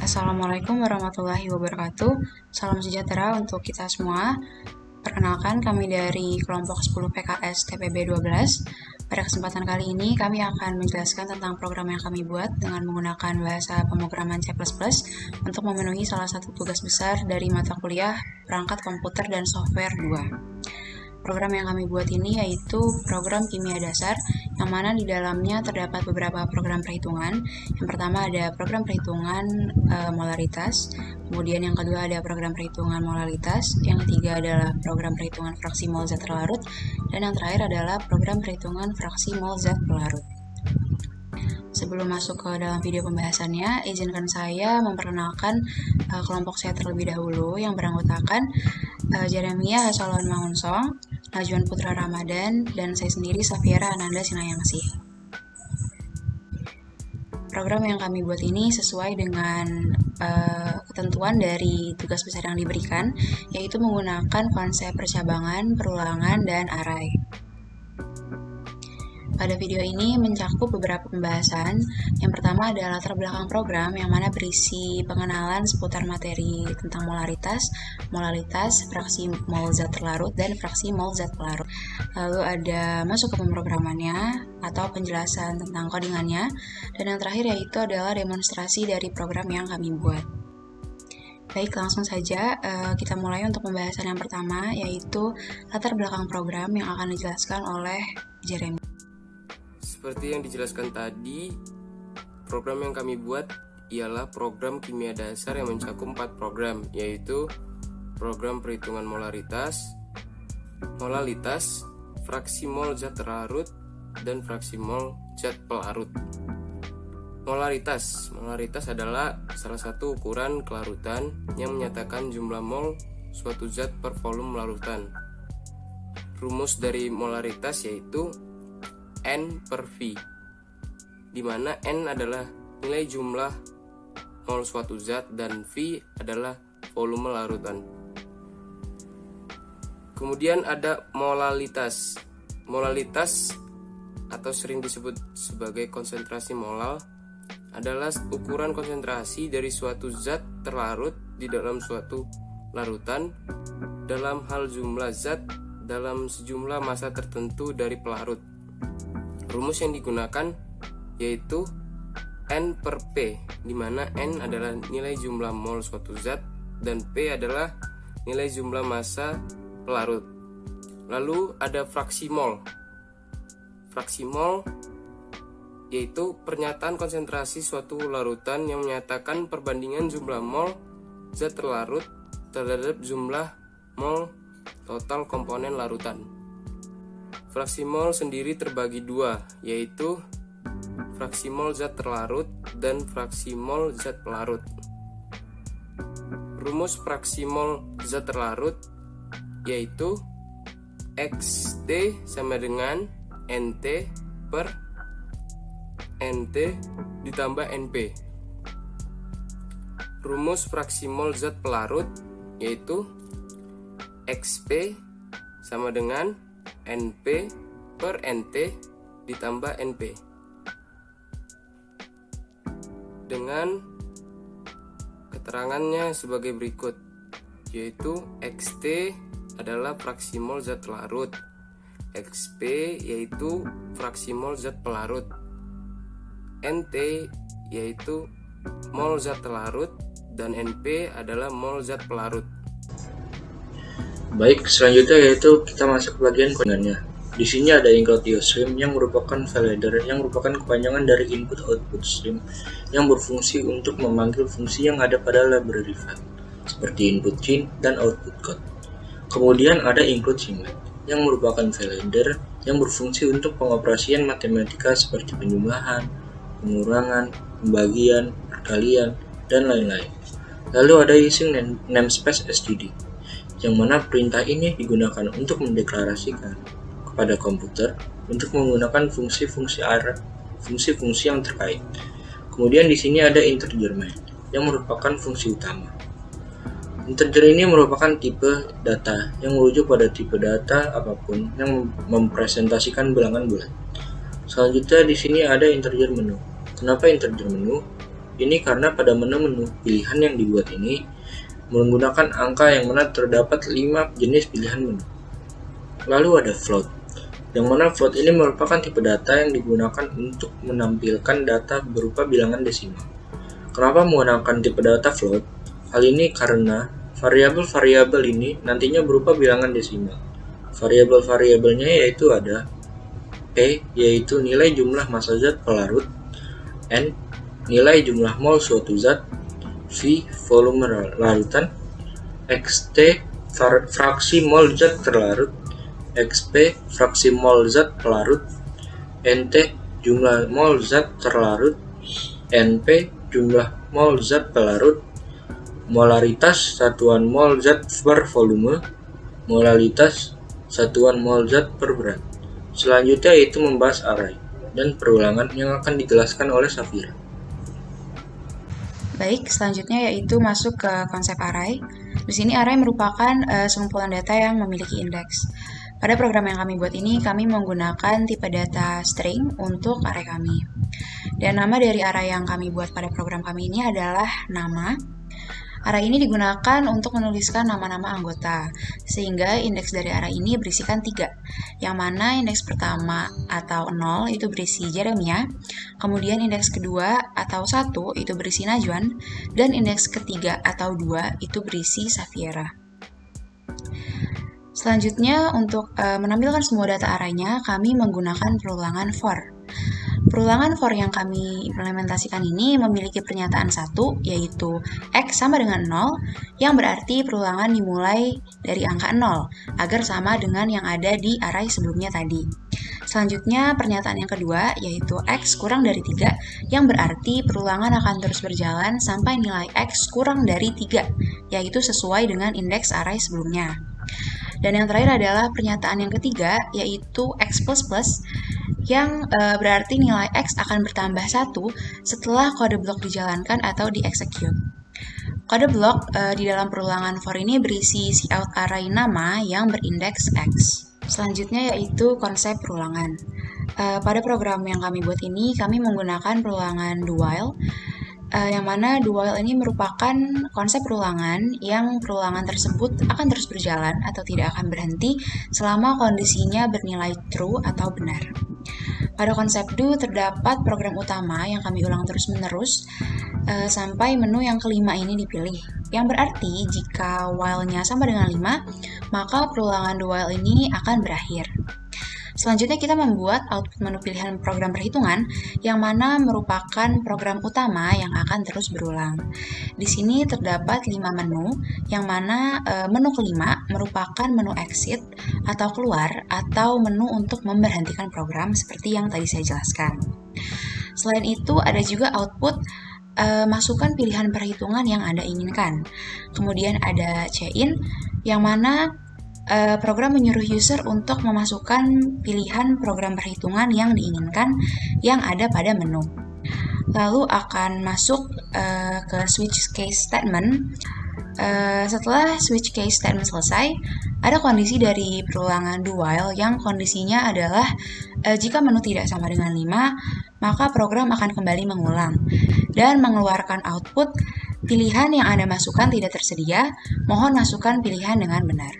Assalamualaikum warahmatullahi wabarakatuh. Salam sejahtera untuk kita semua. Perkenalkan, kami dari kelompok 10 PKS TPB 12. Pada kesempatan kali ini, kami akan menjelaskan tentang program yang kami buat dengan menggunakan bahasa pemrograman C++ untuk memenuhi salah satu tugas besar dari mata kuliah Perangkat Komputer dan Software 2. Program yang kami buat ini yaitu program kimia dasar, yang mana di dalamnya terdapat beberapa program perhitungan. Yang pertama ada program perhitungan molaritas, kemudian yang kedua ada program perhitungan molalitas, yang ketiga adalah program perhitungan fraksi mol zat terlarut, dan yang terakhir adalah program perhitungan fraksi mol zat pelarut. Sebelum masuk ke dalam video pembahasannya, izinkan saya memperkenalkan kelompok saya terlebih dahulu yang beranggotakan Jeremia Hasalon Mangunsong, Najwan Putra Ramadan, dan saya sendiri Safiera Ananda Sinayangsih. Program yang kami buat ini sesuai dengan ketentuan dari tugas besar yang diberikan, yaitu menggunakan konsep percabangan, perulangan, dan array. Pada video ini mencakup beberapa pembahasan. Yang pertama adalah latar belakang program, yang mana berisi pengenalan seputar materi tentang molaritas, molalitas, fraksi mol zat terlarut, dan fraksi mol zat pelarut. Lalu ada masuk ke pemrogramannya atau penjelasan tentang codingannya, dan yang terakhir yaitu adalah demonstrasi dari program yang kami buat. Baik, langsung saja kita mulai untuk pembahasan yang pertama, yaitu latar belakang program yang akan dijelaskan oleh Jeremy. Seperti yang dijelaskan tadi, program yang kami buat ialah program kimia dasar yang mencakup 4 program, yaitu program perhitungan molaritas, molalitas, fraksi mol zat terlarut, dan fraksi mol zat pelarut. Molaritas adalah salah satu ukuran kelarutan yang menyatakan jumlah mol suatu zat per volume larutan. Rumus dari molaritas yaitu N per V, di mana N adalah nilai jumlah mol suatu zat dan V adalah volume larutan. Kemudian ada molalitas. Molalitas atau sering disebut sebagai konsentrasi molal adalah ukuran konsentrasi dari suatu zat terlarut di dalam suatu larutan dalam hal jumlah zat dalam sejumlah massa tertentu dari pelarut. Rumus yang digunakan yaitu N per P, di mana N adalah nilai jumlah mol suatu zat dan P adalah nilai jumlah massa pelarut. Lalu ada fraksi mol. Fraksi mol yaitu pernyataan konsentrasi suatu larutan yang menyatakan perbandingan jumlah mol zat terlarut terhadap jumlah mol total komponen larutan. Fraksi mol sendiri terbagi dua, yaitu fraksi mol zat terlarut dan fraksi mol zat pelarut. Rumus fraksi mol zat terlarut yaitu XT sama dengan NT per NT ditambah NP. Rumus fraksi mol zat pelarut yaitu XP sama dengan NP per NT ditambah NP. Dengan keterangannya sebagai berikut, yaitu XT adalah fraksi mol zat larut, XP yaitu fraksi mol zat pelarut, NT yaitu mol zat larut, dan NP adalah mol zat pelarut. Baik, selanjutnya yaitu kita masuk ke bagian codingannya. Di sini ada include stream yang merupakan file header yang merupakan kepanjangan dari input-output stream yang berfungsi untuk memanggil fungsi yang ada pada library file, seperti input chain dan output code. Kemudian ada include singlet yang merupakan file header yang berfungsi untuk pengoperasian matematika seperti penjumlahan, pengurangan, pembagian, perkalian, dan lain-lain. Lalu ada using namespace std, yang mana perintah ini digunakan untuk mendeklarasikan kepada komputer untuk menggunakan fungsi-fungsi yang terkait. Kemudian di sini ada integer main yang merupakan fungsi utama. Integer ini merupakan tipe data yang merujuk pada tipe data apapun yang mempresentasikan bilangan bulat. Selanjutnya di sini ada integer menu. Kenapa integer menu? Ini karena pada menu-menu pilihan yang dibuat ini menggunakan angka yang mana terdapat 5 jenis pilihan menu. Lalu ada float, yang mana float ini merupakan tipe data yang digunakan untuk menampilkan data berupa bilangan desimal. Kenapa menggunakan tipe data float? Hal ini karena variabel-variabel ini nantinya berupa bilangan desimal. Variabel-variabelnya yaitu ada P, yaitu nilai jumlah massa zat pelarut, N, nilai jumlah mol suatu zat, V, volume larutan, Xt, fraksi mol zat terlarut, Xp, fraksi mol zat pelarut, Nt, jumlah mol zat terlarut, Np, jumlah mol zat pelarut, molaritas, satuan mol zat per volume, molalitas, satuan mol zat per berat. Selanjutnya yaitu membahas array dan perulangan yang akan dijelaskan oleh Safira. Baik, selanjutnya yaitu masuk ke konsep array. Di sini array merupakan sekumpulan data yang memiliki indeks. Pada program yang kami buat ini, kami menggunakan tipe data string untuk array kami. Dan nama dari array yang kami buat pada program kami ini adalah nama. Array ini digunakan untuk menuliskan nama-nama anggota, sehingga indeks dari array ini berisikan 3, yang mana indeks pertama atau 0 itu berisi Jeremia, kemudian indeks kedua atau 1 itu berisi Najwan, dan indeks ketiga atau 2 itu berisi Safira. Selanjutnya, untuk menampilkan semua data arraynya, kami menggunakan perulangan for. Perulangan for yang kami implementasikan ini memiliki pernyataan 1, yaitu X sama dengan 0, yang berarti perulangan dimulai dari angka 0, agar sama dengan yang ada di array sebelumnya tadi. Selanjutnya, pernyataan yang kedua, yaitu X kurang dari 3, yang berarti perulangan akan terus berjalan sampai nilai X kurang dari 3, yaitu sesuai dengan indeks array sebelumnya. Dan yang terakhir adalah pernyataan yang ketiga, yaitu X++, yang berarti nilai X akan bertambah 1 setelah kode blok dijalankan atau di-execute. Kode blok di dalam perulangan for ini berisi cout array nama yang berindeks X. Selanjutnya yaitu konsep perulangan. Pada program yang kami buat ini, kami menggunakan perulangan do while, yang mana do while ini merupakan konsep perulangan yang perulangan tersebut akan terus berjalan atau tidak akan berhenti selama kondisinya bernilai true atau benar. Pada konsep do terdapat program utama yang kami ulang terus-menerus sampai menu yang kelima ini dipilih. Yang berarti jika while-nya sama dengan 5, maka perulangan do while ini akan berakhir. Selanjutnya kita membuat output menu pilihan program perhitungan yang mana merupakan program utama yang akan terus berulang. Di sini terdapat 5 menu, yang mana menu kelima merupakan menu exit atau keluar atau menu untuk memberhentikan program seperti yang tadi saya jelaskan. Selain itu ada juga output masukkan pilihan perhitungan yang Anda inginkan. Kemudian ada chain yang mana program menyuruh user untuk memasukkan pilihan program perhitungan yang diinginkan yang ada pada menu. Lalu akan masuk ke switch case statement. Setelah switch case statement selesai, ada kondisi dari perulangan do while yang kondisinya adalah jika menu tidak sama dengan 5, maka program akan kembali mengulang dan mengeluarkan output pilihan yang Anda masukkan tidak tersedia, mohon masukkan pilihan dengan benar.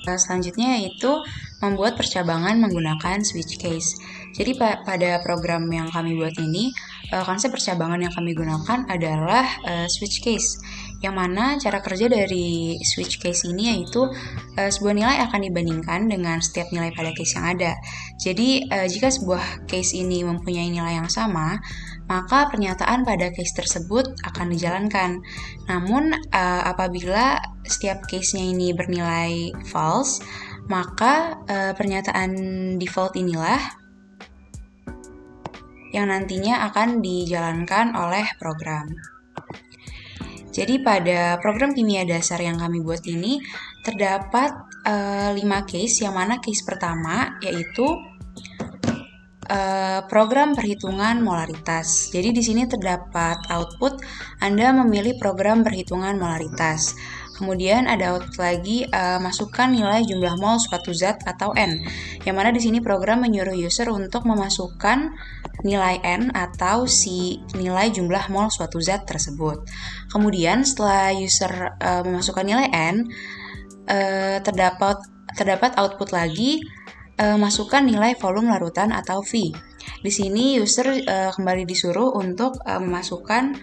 Selanjutnya yaitu membuat percabangan menggunakan switch case. Jadi pada program yang kami buat ini, konsep percabangan yang kami gunakan adalah switch case, yang mana cara kerja dari switch case ini yaitu sebuah nilai akan dibandingkan dengan setiap nilai pada case yang ada. Jadi jika sebuah case ini mempunyai nilai yang sama, maka pernyataan pada case tersebut akan dijalankan. Namun apabila setiap case-nya ini bernilai false, maka pernyataan default inilah yang nantinya akan dijalankan oleh program. Jadi pada program kimia dasar yang kami buat ini terdapat 5 case, yang mana case pertama yaitu program perhitungan molaritas. Jadi di sini terdapat output Anda memilih program perhitungan molaritas. Kemudian ada output lagi, masukkan nilai jumlah mol suatu zat atau N. Yang mana di sini program menyuruh user untuk memasukkan nilai N atau si nilai jumlah mol suatu zat tersebut. Kemudian setelah user memasukkan nilai N, terdapat output lagi, masukkan nilai volume larutan atau V. Di sini user kembali disuruh untuk memasukkan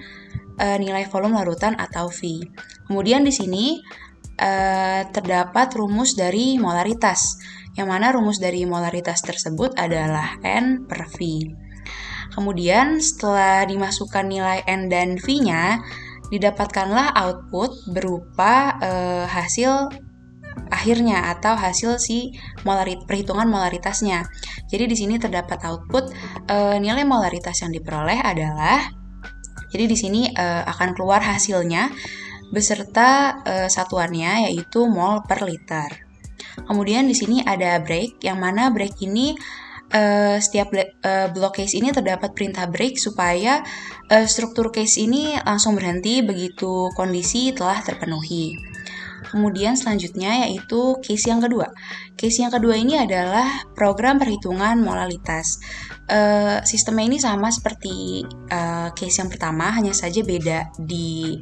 nilai volume larutan atau V. Kemudian di sini terdapat rumus dari molaritas, yang mana rumus dari molaritas tersebut adalah N per V. Kemudian setelah dimasukkan nilai N dan V-nya, didapatkanlah output berupa hasil akhirnya atau hasil si perhitungan molaritasnya. Jadi di sini terdapat output nilai molaritas yang diperoleh adalah, jadi di sini akan keluar hasilnya beserta satuannya yaitu mol per liter. Kemudian di sini ada break, yang mana break ini setiap block case ini terdapat perintah break supaya struktur case ini langsung berhenti begitu kondisi telah terpenuhi. Kemudian selanjutnya yaitu case yang kedua. Case yang kedua ini adalah program perhitungan molalitas. Sistemnya ini sama seperti case yang pertama, hanya saja beda di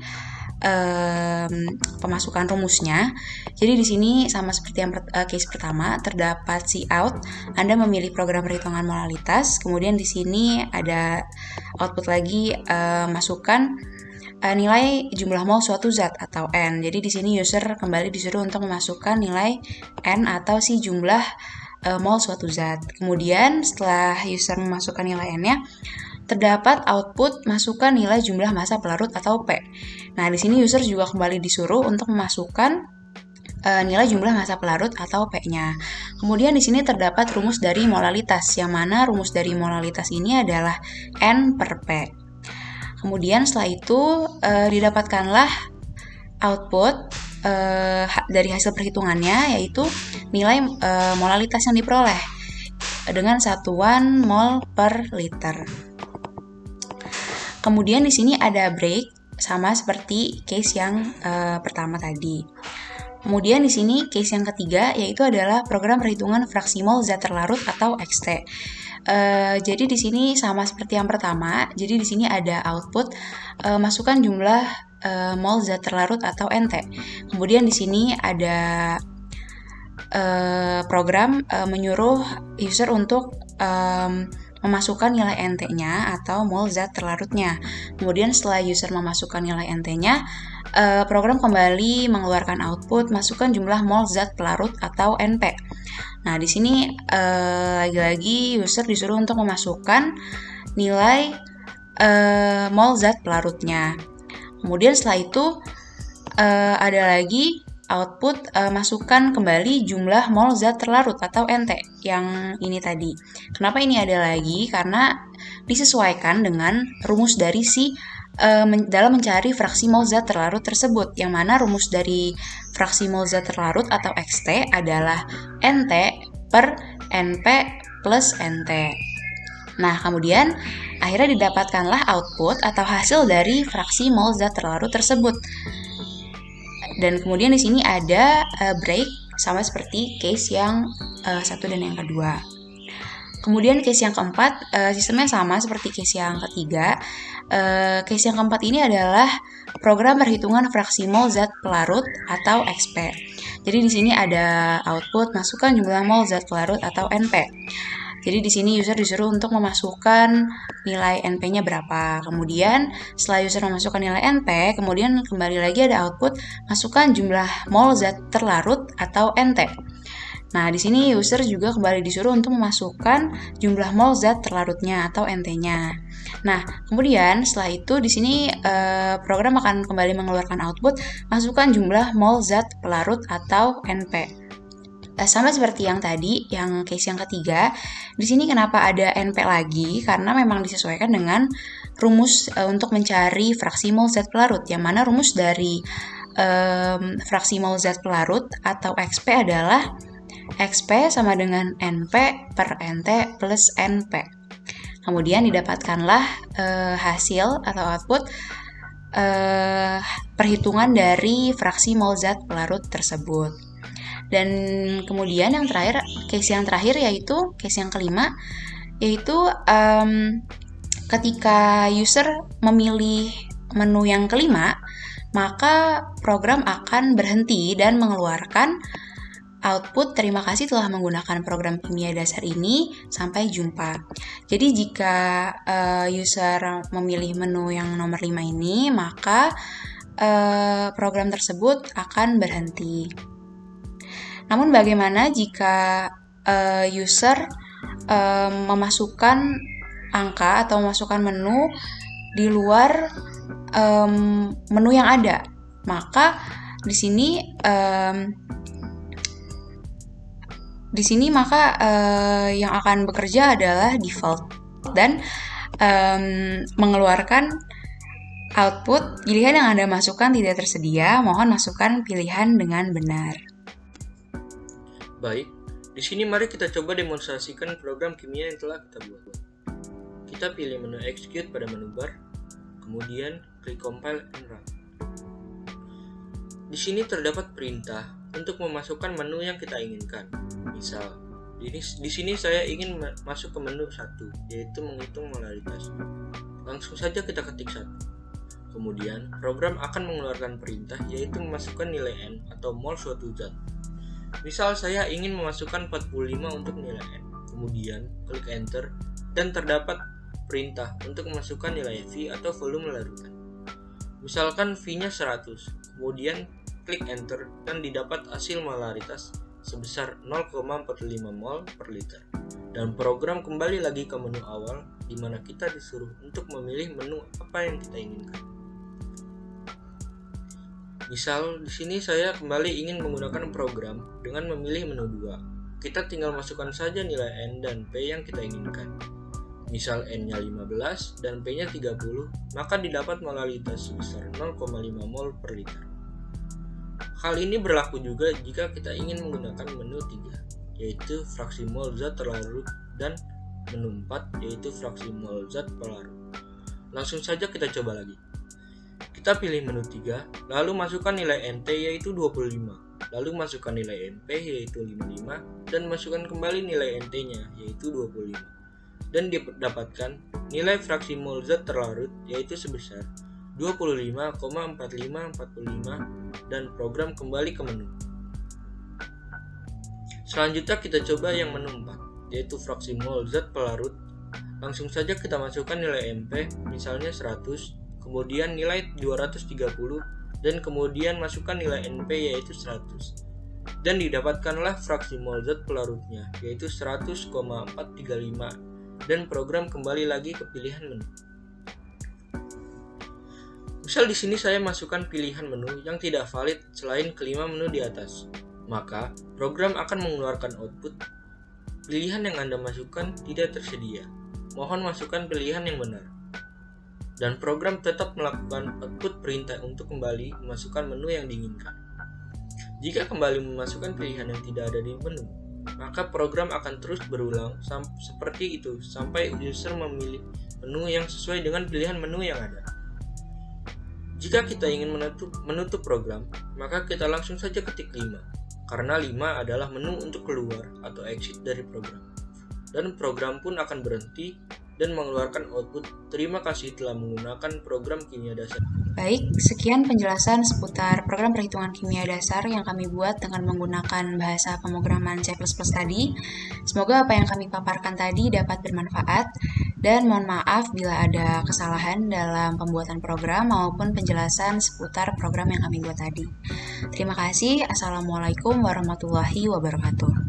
pemasukan rumusnya. Jadi di sini sama seperti yang case pertama, terdapat cout. Anda memilih program perhitungan molalitas. Kemudian di sini ada output lagi, masukkan nilai jumlah mol suatu zat atau N. Jadi di sini user kembali disuruh untuk memasukkan nilai N atau si jumlah mol suatu zat. Kemudian setelah user memasukkan nilai N-nya, terdapat output masukkan nilai jumlah massa pelarut atau P. Nah, di sini user juga kembali disuruh untuk memasukkan nilai jumlah massa pelarut atau P-nya. Kemudian di sini terdapat rumus dari molalitas, yang mana rumus dari molalitas ini adalah N per P. Kemudian setelah itu didapatkanlah output dari hasil perhitungannya, yaitu nilai molalitas yang diperoleh dengan satuan mol per liter. Kemudian di sini ada break, sama seperti case yang pertama tadi. Kemudian di sini case yang ketiga yaitu adalah program perhitungan fraksi mol zat terlarut atau XT. Jadi di sini sama seperti yang pertama. Jadi di sini ada output masukkan jumlah mol zat terlarut atau NT. Kemudian di sini ada program menyuruh user untuk memasukkan nilai NT-nya atau mol zat terlarutnya. Kemudian setelah user memasukkan nilai NT-nya, program kembali mengeluarkan output masukkan jumlah mol zat pelarut atau NP. Nah, di sini lagi-lagi user disuruh untuk memasukkan nilai mol zat pelarutnya. Kemudian setelah itu ada lagi output masukkan kembali jumlah mol zat terlarut atau NT yang ini tadi. Kenapa ini ada lagi? Karena disesuaikan dengan rumus dari si dalam mencari fraksi mol zat terlarut tersebut, yang mana rumus dari fraksi mol zat terlarut atau XT adalah NT per NP plus NT. Nah, kemudian akhirnya didapatkanlah output atau hasil dari fraksi mol zat terlarut tersebut. Dan kemudian di sini ada break, sama seperti case yang satu dan yang kedua. Kemudian case yang keempat, sistemnya sama seperti case yang ketiga. Case yang keempat ini adalah program perhitungan fraksi mol zat pelarut atau XP. Jadi di sini ada output masukkan jumlah mol zat pelarut atau NP. Jadi di sini user disuruh untuk memasukkan nilai NP-nya berapa. Kemudian setelah user memasukkan nilai NP, kemudian kembali lagi ada output masukkan jumlah mol zat terlarut atau NT. Nah, di sini user juga kembali disuruh untuk memasukkan jumlah mol zat terlarutnya atau NT-nya. Nah, kemudian setelah itu di sini program akan kembali mengeluarkan output masukkan jumlah mol zat pelarut atau NP. Sama seperti yang tadi, yang case yang ketiga, di sini kenapa ada NP lagi? Karena memang disesuaikan dengan rumus untuk mencari fraksi mol zat pelarut, yang mana rumus dari fraksi mol zat pelarut atau XP adalah XP sama dengan NP per NT plus NP. Kemudian didapatkanlah hasil atau output perhitungan dari fraksi mol zat pelarut tersebut. Dan kemudian case yang terakhir yaitu case yang kelima, yaitu ketika user memilih menu yang kelima, maka program akan berhenti dan mengeluarkan output terima kasih telah menggunakan program kimia dasar ini, sampai jumpa. Jadi jika user memilih menu yang nomor 5 ini, maka program tersebut akan berhenti. Namun bagaimana jika user memasukkan angka atau memasukkan menu di luar menu yang ada? Maka di sini yang akan bekerja adalah default dan mengeluarkan output pilihan yang Anda masukkan tidak tersedia. Mohon masukkan pilihan dengan benar. Baik, di sini mari kita coba demonstrasikan program kimia yang telah kita buat. Kita pilih menu execute pada menu bar, kemudian klik compile and run. Di sini terdapat perintah untuk memasukkan menu yang kita inginkan. Misal, di sini saya ingin masuk ke menu 1, yaitu menghitung molaritas. Langsung saja kita ketik 1. Kemudian, program akan mengeluarkan perintah yaitu memasukkan nilai N atau mol suatu zat. Misal saya ingin memasukkan 45 untuk nilai N. Kemudian, klik enter dan terdapat perintah untuk memasukkan nilai V atau volume larutan. Misalkan V-nya 100, kemudian klik enter dan didapat hasil molaritas sebesar 0,45 mol per liter. Dan program kembali lagi ke menu awal di mana kita disuruh untuk memilih menu apa yang kita inginkan. Misal di sini saya kembali ingin menggunakan program dengan memilih menu 2. Kita tinggal masukkan saja nilai N dan P yang kita inginkan. Misal N-nya 15 dan P-nya 30, maka didapat molaritas sebesar 0,5 mol per liter. Hal ini berlaku juga jika kita ingin menggunakan menu 3, yaitu fraksi mol zat terlarut, dan menu 4, yaitu fraksi mol zat pelarut. Langsung saja kita coba lagi. Kita pilih menu 3, lalu masukkan nilai NT yaitu 25, lalu masukkan nilai NP yaitu 55, dan masukkan kembali nilai NT-nya yaitu 25. Dan didapatkan nilai fraksi mol zat terlarut yaitu sebesar 25,4545 dan program kembali ke menu. Selanjutnya kita coba yang menu 4, yaitu fraksi mol zat pelarut. Langsung saja kita masukkan nilai MP, misalnya 100, kemudian nilai 230, dan kemudian masukkan nilai NP yaitu 100. Dan didapatkanlah fraksi mol zat pelarutnya, yaitu 100,435, dan program kembali lagi ke pilihan menu. Misal di sini saya masukkan pilihan menu yang tidak valid selain kelima menu di atas, maka program akan mengeluarkan output pilihan yang Anda masukkan tidak tersedia. Mohon masukkan pilihan yang benar. Dan program tetap melakukan output perintah untuk kembali memasukkan menu yang diinginkan. Jika kembali memasukkan pilihan yang tidak ada di menu, maka program akan terus berulang seperti itu sampai user memilih menu yang sesuai dengan pilihan menu yang ada. Jika kita ingin menutup program, maka kita langsung saja ketik 5, karena 5 adalah menu untuk keluar atau exit dari program. Dan program pun akan berhenti dan mengeluarkan output terima kasih telah menggunakan program kimia dasar. Baik, sekian penjelasan seputar program perhitungan kimia dasar yang kami buat dengan menggunakan bahasa pemrograman C++ tadi. Semoga apa yang kami paparkan tadi dapat bermanfaat, dan mohon maaf bila ada kesalahan dalam pembuatan program maupun penjelasan seputar program yang kami buat tadi. Terima kasih. Assalamualaikum warahmatullahi wabarakatuh.